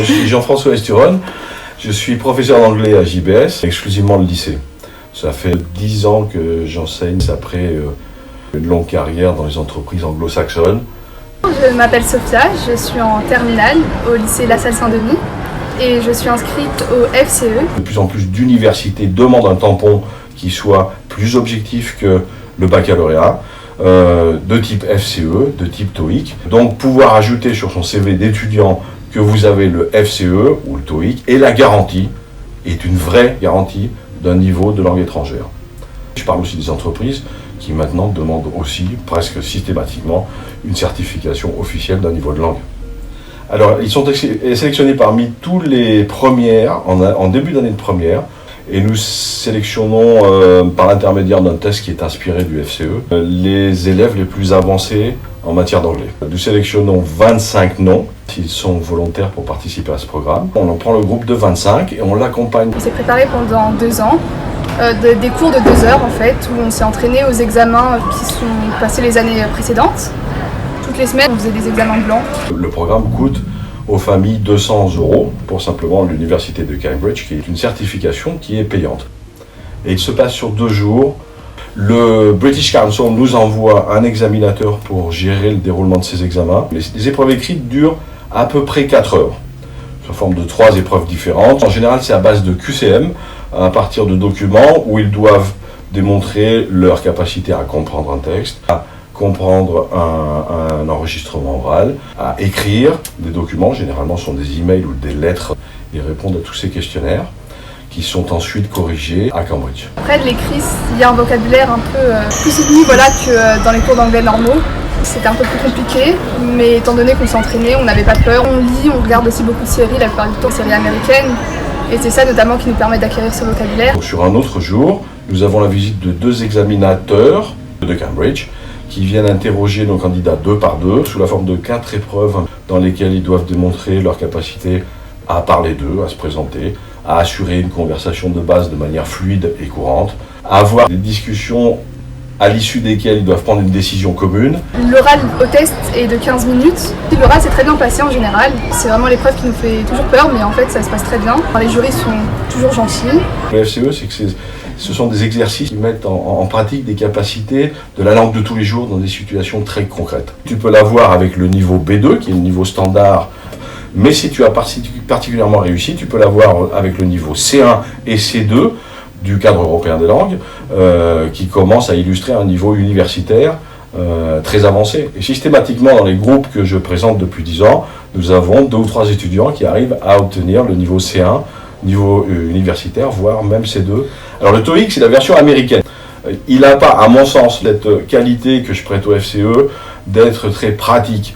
Donc, je suis Jean-François Esturon, je suis professeur d'anglais à JBS, exclusivement le lycée. Ça fait 10 ans que j'enseigne après une longue carrière dans les entreprises anglo-saxonnes. Je m'appelle Sophia, je suis en terminale au lycée La Salle-Saint-Denis et je suis inscrite au FCE. De plus en plus d'universités demandent un tampon qui soit plus objectif que le baccalauréat, de type FCE, de type TOEIC. Donc pouvoir ajouter sur son CV d'étudiant que vous avez le FCE ou le TOEIC et la garantie est une vraie garantie d'un niveau de langue étrangère. Je parle aussi des entreprises qui maintenant demandent aussi presque systématiquement une certification officielle d'un niveau de langue. Alors ils sont sélectionnés parmi tous les premières, en début d'année de première, et nous sélectionnons par l'intermédiaire d'un test qui est inspiré du FCE, les élèves les plus avancés en matière d'anglais. Nous sélectionnons 25 noms, s'ils sont volontaires pour participer à ce programme. On en prend le groupe de 25 et on l'accompagne. On s'est préparé pendant 2 ans, des cours de 2 heures en fait, où on s'est entraîné aux examens qui sont passés les années précédentes. Toutes les semaines, on faisait des examens blancs. Le programme coûte aux familles 200 € pour simplement l'université de Cambridge, qui est une certification qui est payante. Et il se passe sur 2 jours. Le British Council nous envoie un examinateur pour gérer le déroulement de ces examens. Les épreuves écrites durent à peu près 4 heures, sous forme de 3 épreuves différentes. En général, c'est à base de QCM, à partir de documents où ils doivent démontrer leur capacité à comprendre un texte, à comprendre un enregistrement oral, à écrire des documents, généralement ce sont des emails ou des lettres, et répondre à tous ces questionnaires qui sont ensuite corrigés à Cambridge. Après de l'écrit, il y a un vocabulaire un peu plus soutenu que dans les cours d'anglais normaux. C'était un peu plus compliqué, mais étant donné qu'on s'entraînait, on n'avait pas peur. On lit, on regarde aussi beaucoup de séries, la plupart du temps séries américaines, et c'est ça notamment qui nous permet d'acquérir ce vocabulaire. Donc, sur un autre jour, nous avons la visite de 2 examinateurs de Cambridge qui viennent interroger nos candidats 2 par 2 sous la forme de 4 épreuves dans lesquelles ils doivent démontrer leur capacité à parler d'eux, à se présenter, à assurer une conversation de base de manière fluide et courante, à avoir des discussions à l'issue desquelles ils doivent prendre une décision commune. L'oral au test est de 15 minutes. L'oral s'est très bien passé en général. C'est vraiment l'épreuve qui nous fait toujours peur, mais en fait ça se passe très bien. Les jurys sont toujours gentils. Le FCE, c'est que ce sont des exercices qui mettent en pratique des capacités de la langue de tous les jours dans des situations très concrètes. Tu peux l'avoir avec le niveau B2, qui est le niveau standard, mais si tu as particulièrement réussi, tu peux l'avoir avec le niveau C1 et C2 du cadre européen des langues, qui commence à illustrer un niveau universitaire très avancé. Et systématiquement, dans les groupes que je présente depuis 10 ans, nous avons 2 ou 3 étudiants qui arrivent à obtenir le niveau C1, niveau universitaire, voire même C2. Alors le TOEIC, c'est la version américaine. Il n'a pas, à mon sens, cette qualité que je prête au FCE d'être très pratique.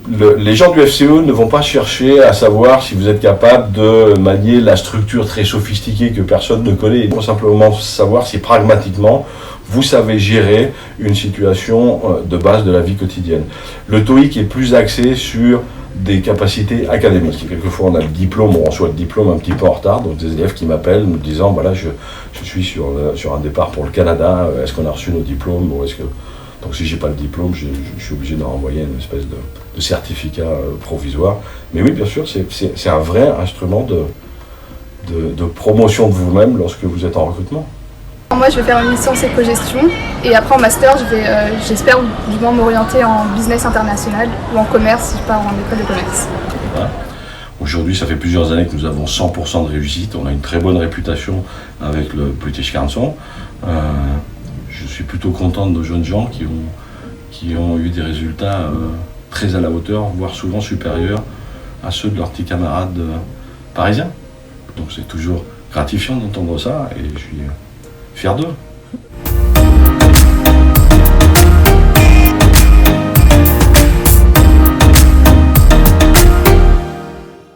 Les gens du FCE ne vont pas chercher à savoir si vous êtes capable de manier la structure très sophistiquée que personne ne connaît. Ils vont simplement savoir si pragmatiquement vous savez gérer une situation de base de la vie quotidienne. Le TOEIC est plus axé sur des capacités académiques. Quelquefois on a le diplôme, on reçoit le diplôme un petit peu en retard, donc des élèves qui m'appellent me disant voilà, je suis sur un départ pour le Canada, est-ce qu'on a reçu nos diplômes ou est-ce que... Donc si j'ai pas le diplôme, je suis obligé d'en envoyer une espèce de certificat provisoire. Mais oui, bien sûr, c'est un vrai instrument de promotion de vous-même lorsque vous êtes en recrutement. Moi, je vais faire une licence éco-gestion et après en master, j'espère du moins m'orienter en business international ou en commerce si je pars en école de commerce. Voilà. Aujourd'hui, ça fait plusieurs années que nous avons 100% de réussite. On a une très bonne réputation avec le British Council. Je suis plutôt content de nos jeunes gens qui ont eu des résultats très à la hauteur, voire souvent supérieurs à ceux de leurs petits camarades parisiens. Donc c'est toujours gratifiant d'entendre ça et je suis fier d'eux.